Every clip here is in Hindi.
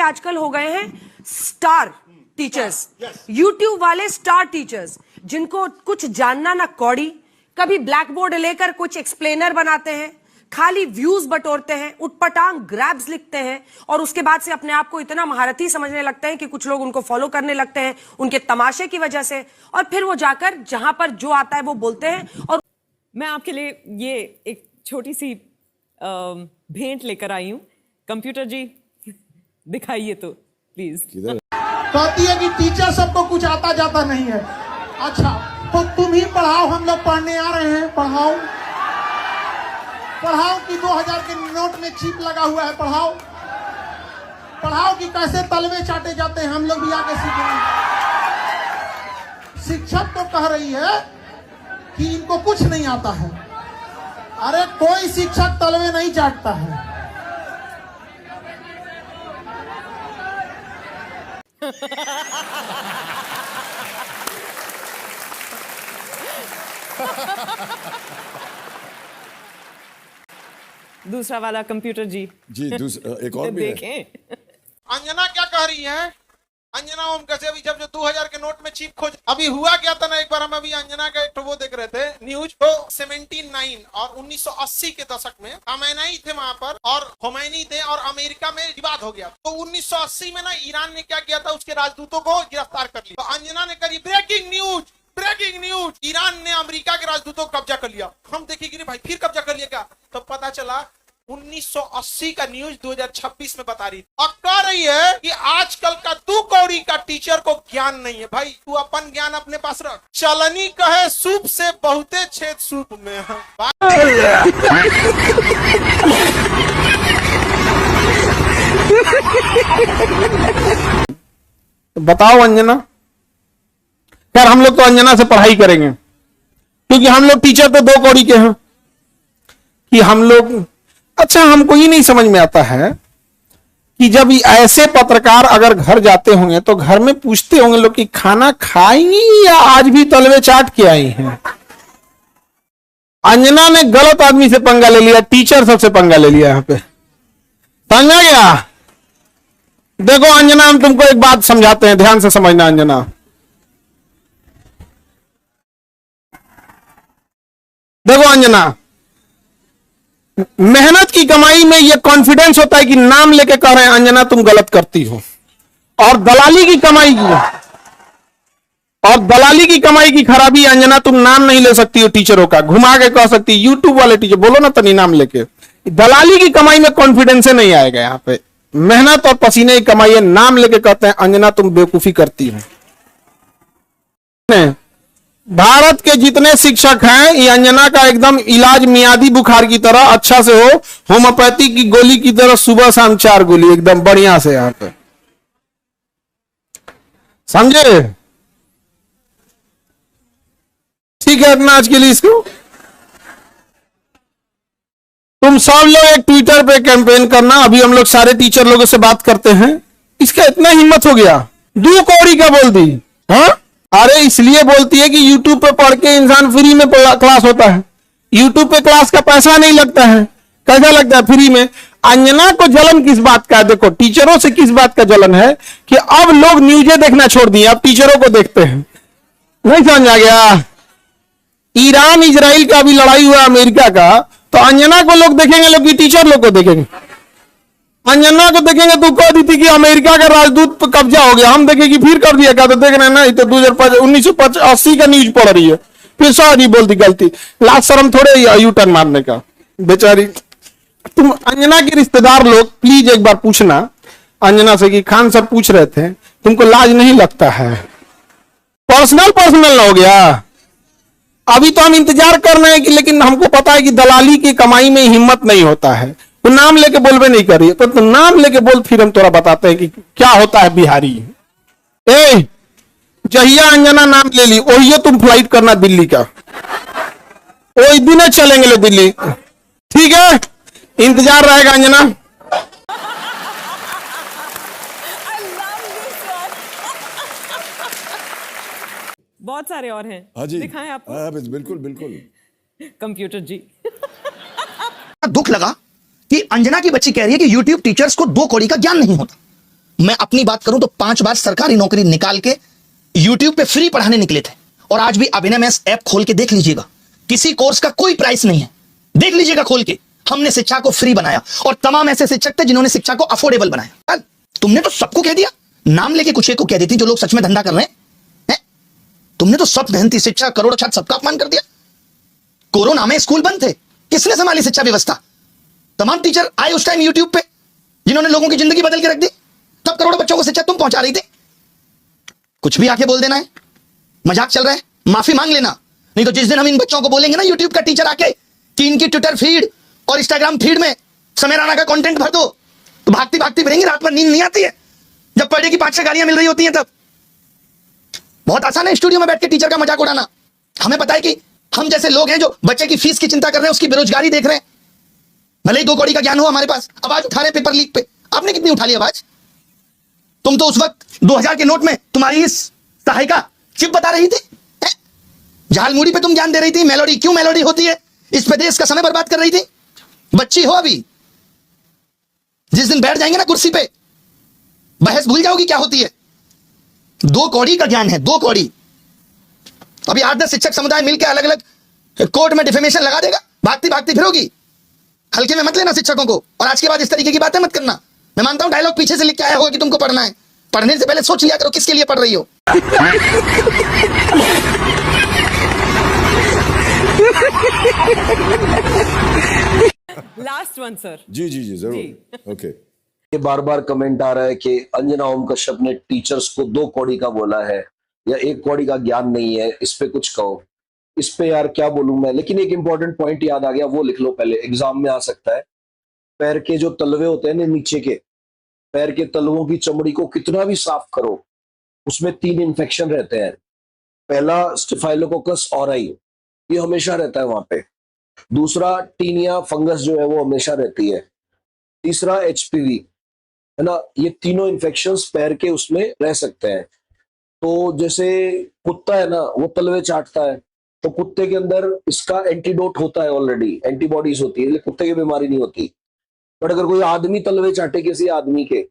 आजकल हो गए हैं स्टार टीचर्स, यूट्यूब वाले स्टार टीचर्स, जिनको कुछ जानना ना कौड़ी, कभी ब्लैक बोर्ड लेकर कुछ एक्सप्लेनर बनाते हैं, खाली व्यूज बटोरते हैं, उटपटांग ग्रैब्स लिखते हैं और उसके बाद से अपने आप को इतना महारथी समझने लगते हैं कि कुछ लोग उनको फॉलो करने लगते हैं उनके तमाशे की वजह से, और फिर वो जाकर जहां पर जो आता है वो बोलते हैं। और मैं आपके लिए ये एक छोटी सी भेंट लेकर आई हूं। कंप्यूटर जी दिखाइए तो प्लीज। कहती है कि टीचर सबको कुछ आता जाता नहीं है। अच्छा तो तुम ही पढ़ाओ, हम लोग पढ़ने आ रहे हैं, पढ़ाओ पढ़ाओ कि 2000 के नोट में चिप लगा हुआ है, पढ़ाओ पढ़ाओ कि कैसे तलवे चाटे जाते हैं, हम लोग भी आके सीखेंगे। शिक्षक तो कह रही है कि इनको कुछ नहीं आता है। अरे कोई शिक्षक तलवे नहीं चाटता है। दूसरा वाला कंप्यूटर जी एक और भी देखें। अंजना क्या कह रही है? अंजना ओम कैसे अभी जब जो 2000 के नोट में चिप खोज, अभी हुआ क्या था ना, एक बार हम अभी अंजना का एक वो देख रहे थे न्यूज, तो 79 और 1980 के दशक में खमैनी थे वहां पर और खोमैनी थे और अमेरिका में विवाद हो गया। तो 1980 में ना ईरान ने क्या किया था, उसके राजदूतों को गिरफ्तार कर लिया। तो अंजना ने करी breaking news, breaking news, Iran ने अमेरिका के राजदूतों को कब्जा कर लिया। हम देखेंगे भाई फिर कब्जा कर लिया क्या, तो पता चला 1980 का न्यूज 2026 में बता रही और कह रही है कि आजकल का दू कौड़ी का टीचर को ज्ञान नहीं है। भाई तू अपन ज्ञान अपने पास रख। चलनी कहे सूप से बहुते छेद सूप में है। बताओ अंजना, यार हम लोग तो अंजना से पढ़ाई करेंगे क्योंकि हम लोग टीचर तो दो कौड़ी के हैं कि हम लोग। अच्छा हमको ये नहीं समझ में आता है कि जब ऐसे पत्रकार अगर घर जाते होंगे तो घर में पूछते होंगे लोग कि खाना खाएंगी या आज भी तलवे चाट के आई हैं। अंजना ने गलत आदमी से पंगा ले लिया, टीचर सबसे पंगा ले लिया। यहां पे समझा गया? देखो अंजना, हम तुमको एक बात समझाते हैं, ध्यान से समझना अंजना। देखो अंजना, मेहनत की कमाई में यह कॉन्फिडेंस होता है कि नाम लेके कह रहे हैं अंजना तुम गलत करती हो, और दलाली की कमाई की खराबी अंजना, तुम नाम नहीं ले सकती हो टीचरों का, घुमा के कह सकती यूट्यूब वाले टीचर बोलो ना तनी नाम लेके। दलाली की कमाई में कॉन्फिडेंस नहीं आएगा। यहां पे मेहनत और पसीने की कमाई है, नाम लेके कहते हैं अंजना तुम बेवकूफी करती हो। भारत के जितने शिक्षक हैं, ये अंजना का एकदम इलाज मियादी बुखार की तरह अच्छा से हो, होम्योपैथी की गोली की तरह सुबह शाम 4 गोली एकदम बढ़िया से यहां पे, समझे? ठीक है इतना आज के लिए। इसको तुम सब लोग एक ट्विटर पे कैंपेन करना। अभी हम लोग सारे टीचर लोगों से बात करते हैं। इसका इतना हिम्मत हो गया, 2 कौड़ी का बोल दी। हाँ अरे इसलिए बोलती है कि YouTube पे पढ़ के इंसान फ्री में क्लास होता है। YouTube पे क्लास का पैसा नहीं लगता है। कैसा लगता है? फ्री में। अंजना को जलन किस बात का है? देखो टीचरों से किस बात का जलन है कि अब लोग न्यूज़ें देखना छोड़ दिए, अब टीचरों को देखते हैं। नहीं समझ आ गया? ईरान इजराइल का अभी लड़ाई हुआ अमेरिका का, तो अंजना को लोग देखेंगे, लोग की टीचर लोग को देखेंगे। अंजना को देखेंगे तो कह दी थी कि अमेरिका का राजदूत पर कब्जा हो गया, हम देखेंगे फिर कर दिया क्या, तो देख रहे हैं ना, तो 1980 का न्यूज पढ़ रही है, फिर सॉरी बोलती गलती। लास्ट शर्म थोड़े यू टर्न मारने का बेचारी। तुम अंजना के रिश्तेदार लोग प्लीज एक बार पूछना अंजना से कि खान साहब पूछ रहे थे तुमको लाज नहीं लगता है? पर्सनल हो गया। अभी तो हम इंतजार कर रहे हैं कि, लेकिन हमको पता है कि दलाली की कमाई में हिम्मत नहीं होता है। तो नाम लेके बोलबे नहीं कर रही है, तो नाम लेके बोल, फिर हम तोरा बताते हैं कि क्या होता है बिहारी। ए जहिया अंजना नाम ले ली वही तुम फ्लाइट करना दिल्ली का, वही दिन चलेंगे ले दिल्ली। ठीक है, इंतजार रहेगा अंजना। बहुत सारे और हैं। हाँ जी, दिखाएं आपको। बिल्कुल बिल्कुल। कंप्यूटर जी दुख लगा कि अंजना की बच्ची कह रही है कि YouTube टीचर्स को 2 कौड़ी का ज्ञान नहीं होता। मैं अपनी बात करूं तो 5 बार सरकारी नौकरी निकाल के YouTube पे फ्री पढ़ाने निकले थे। और आज भी अभिनय मैथ्स ऐप खोल के देख लीजिएगा, किसी कोर्स का कोई प्राइस नहीं है, देख लीजिएगा खोल के। हमने शिक्षा को फ्री बनाया और तमाम ऐसे शिक्षक थे जिन्होंने शिक्षा को अफोर्डेबल बनाया। तुमने तो सबको कह दिया, नाम लेके कुछ एक को कह देती जो लोग सच में धंधा कर रहे हैं। तुमने तो सब मेहनती शिक्षा करोड़ों छात्र सबका अपमान कर दिया। कोरोना में स्कूल बंद थे, किसने संभाली शिक्षा व्यवस्था? तमाम टीचर आए उस टाइम यूट्यूब पे जिन्होंने लोगों की जिंदगी बदल के रख दी। तब करोड़ों बच्चों को शिक्षा तुम पहुंचा रही थी। कुछ भी आके बोल देना है, मजाक चल रहा है, माफी मांग लेना। नहीं तो जिस दिन हम इन बच्चों को बोलेंगे ना यूट्यूब का टीचर आके कि इनकी ट्विटर फीड और इंस्टाग्राम फीड में समय राणा का कंटेंट भर दो, तो भागती भागती फिरेंगे, रात में नींद नहीं आती है जब पर डे की 5-6 गालियां मिल रही होती हैं। तब बहुत आसान है स्टूडियो में बैठ के टीचर का मजाक उड़ाना। हमें पता है कि हम जैसे लोग हैं जो बच्चे की फीस की चिंता कर रहे हैं, उसकी बेरोजगारी देख रहे हैं, भले ही 2 कौड़ी का ज्ञान हो हमारे पास, आवाज उठा रहे पेपर लीक पे। आपने कितनी उठा ली आवाज? तुम तो उस वक्त 2000 के नोट में तुम्हारी इस सहायिका चिप बता रही थी, झालमुड़ी पे तुम ज्ञान दे रही थी। मेलोडी क्यों मेलोडी होती है, इस पे देश का समय बर्बाद कर रही थी। बच्ची हो अभी, जिस दिन बैठ जाएंगे ना कुर्सी पे, बहस भूल जाओगी क्या होती है। 2 कौड़ी का ज्ञान है, 2 कौड़ी। अभी 8-10 शिक्षक समुदाय मिलकर अलग अलग कोर्ट में डिफेमेशन लगा देगा, भागती भागती फिरोगी। हल्के में मत लेना शिक्षकों को, और आज के बाद इस तरीके की बातें मत करना। मैं मानता हूं डायलॉग पीछे से लिख के आया होगा कि तुमको पढ़ना है, पढ़ने से पहले सोच लिया करो किसके लिए पढ़ रही हो। Last one sir. जी जी जी जरूर। ओके। ये बार बार कमेंट आ रहा है कि अंजना ओम कश्यप ने टीचर्स को 2 कौड़ी का बोला है या 1 कौड़ी का ज्ञान नहीं है, इस पे कुछ कहो। इस पे यार क्या बोलूं मैं, लेकिन एक इंपॉर्टेंट पॉइंट याद आ गया, वो लिख लो पहले, एग्जाम में आ सकता है। पैर के जो तलवे होते हैं ना नीचे के, पैर के तलवों की चमड़ी को कितना भी साफ करो, उसमें 3 इन्फेक्शन रहते हैं। पहला स्टेफाइलोकोकस ऑराई, ये हमेशा रहता है वहां पे। दूसरा टीनिया फंगस जो है वो हमेशा रहती है। तीसरा HPV है ना। ये तीनों इन्फेक्शंस पैर के उसमें रह सकते हैं। तो जैसे कुत्ता है ना, वो तलवे चाटता है, तो कुत्ते के अंदर इसका एंटीडोट होता है ऑलरेडी, एंटीबॉडीज होती है, कुत्ते की बीमारी नहीं होती। बट अगर कोई आदमी तलवे चाटे किसी आदमी के,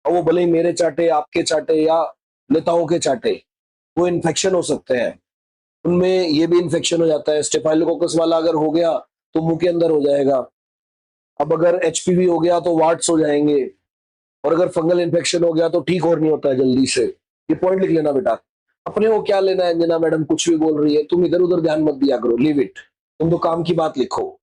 और वो भले ही मेरे चाटे, आपके चाटे या नेताओं के चाटे, वो इन्फेक्शन हो सकते हैं। उनमें ये भी इन्फेक्शन हो जाता है। स्टेफाइलोकोकस वाला अगर हो गया तो मुंह के अंदर हो जाएगा। अब अगर HPV हो गया तो वार्ड्स हो जाएंगे, और अगर फंगल इन्फेक्शन हो गया तो ठीक और नहीं होता है जल्दी से। ये पॉइंट लिख लेना बेटा। अपने को क्या लेना है, अंजना मैडम कुछ भी बोल रही है, तुम इधर उधर ध्यान मत दिया करो, लीव इट। तुम तो काम की बात लिखो।